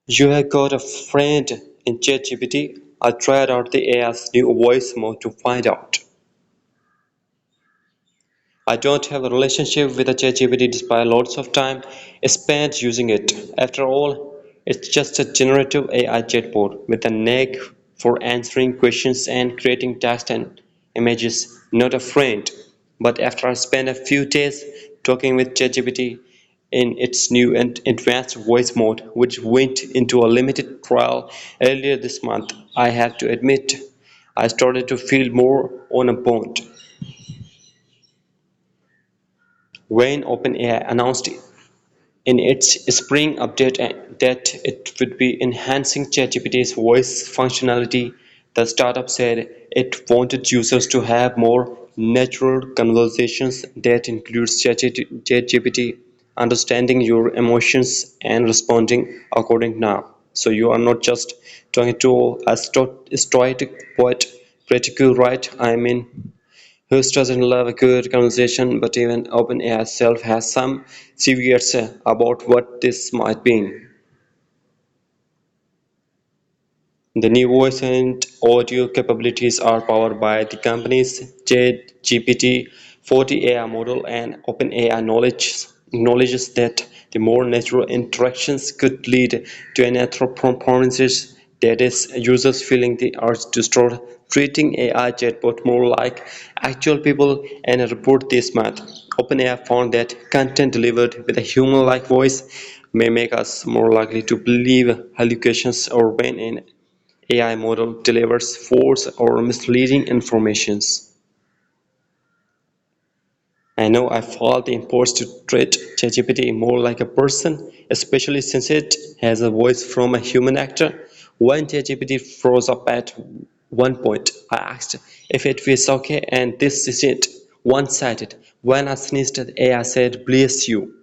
You have got a friend in ChatGPT. I tried out the AI's new voice mode to find out. I don't have a relationship with the ChatGPT despite lots of time spent using it. After all, it's just a generative AI chatbot with a knack for answering questions and creating text and images, not a friend. But after I spent a few days talking with ChatGPT in its new and advanced voice mode, which went into a limited trial earlier this month, I have to admit I started to feel more on a bond. When OpenAI announced in its spring update that it would be enhancing ChatGPT's voice functionality, the startup said it wanted users to have more natural conversations that includes ChatGPT understanding your emotions and responding according now. So you are not just talking to a stoic poet, critical right? I mean, who doesn't love a good conversation, but even OpenAI itself has some caveats about what this might mean. The new voice and audio capabilities are powered by the company's GPT-40 AI model, and OpenAI acknowledges that the more natural interactions could lead to an anthropomorphism, that is, users feeling the urge to start treating AI chatbot more like actual people. In a report this month, OpenAI found that content delivered with a human-like voice may make us more likely to believe hallucinations or when an AI model delivers false or misleading informations. I know I felt the impulse to treat ChatGPT more like a person, especially since it has a voice from a human actor. When ChatGPT froze up at one point, I asked if it was okay, and this is it, one-sided. When I sneezed, the AI said, "Bless you."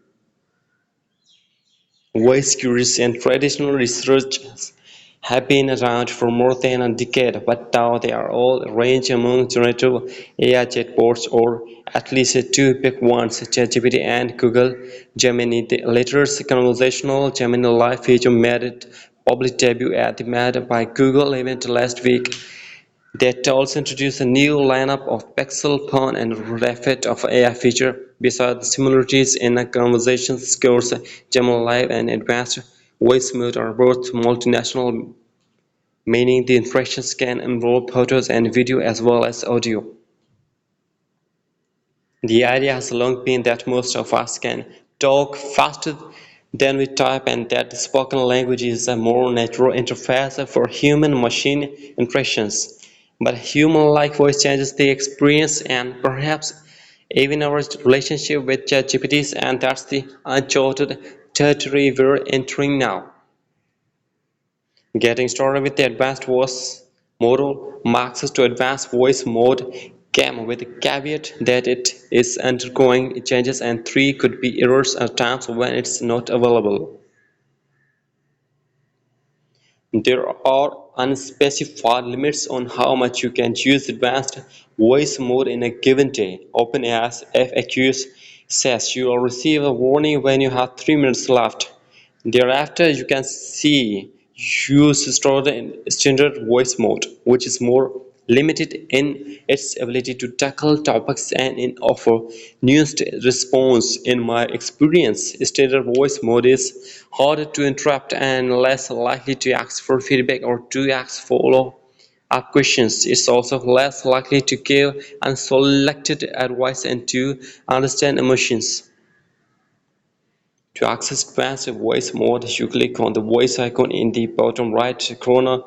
Voice cues and traditional research have been around for more than a decade, but now they are all ranged among generative AI chatbots, or at least two big ones, ChatGPT and Google Gemini. The latter's conversational Gemini Live feature made its public debut at the Meta by Google event last week. That also introduced a new lineup of Pixel, Pun, and Refit of AI feature. Besides the similarities in a conversation skills, Gemini Live and Advanced Voice Mode are both multinational, meaning the interactions can involve photos and video as well as audio. The idea has long been that most of us can talk faster than we type, and that the spoken language is a more natural interface for human-machine interactions. But human-like voice changes the experience and perhaps even our relationship with ChatGPTs, and that's the uncharted territory we're entering now. Getting started with the advanced voice model, Max's to advanced voice mode came with the caveat that it is undergoing changes and three could be errors at times when it's not available. There are unspecified limits on how much you can use advanced voice mode in a given day. OpenAI's FAQs says you will receive a warning when you have 3 minutes left. Thereafter, you can see use stored in standard voice mode, which is more limited in its ability to tackle topics and in offer nuanced response. In my experience, standard voice mode is harder to interrupt and less likely to ask for feedback or to ask follow up questions. It's also less likely to give unselected advice and to understand emotions. To access advanced voice mode, you click on the voice icon in the bottom right corner.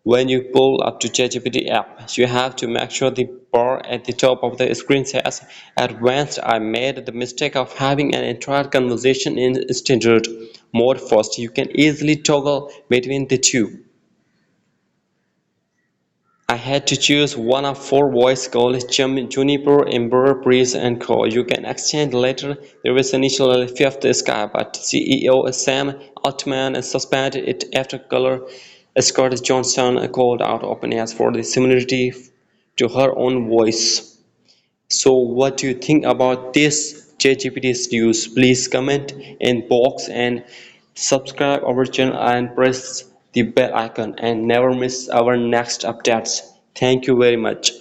When you pull up to ChatGPT app, you have to make sure the bar at the top of the screen says Advanced. I made the mistake of having an entire conversation in standard mode first. You can easily toggle between the two. I had to choose one of four voice calls: Juniper, Ember, Breeze, and Co. You can exchange later. There was initially a fifth Sky, but CEO Sam Altman suspended it after caller Scott Johnson called out OpenAI for the similarity to her own voice. So what do you think about this ChatGPT's news? Please comment in box and Subscribe our channel and press the bell icon and never miss our next updates. Thank you very much.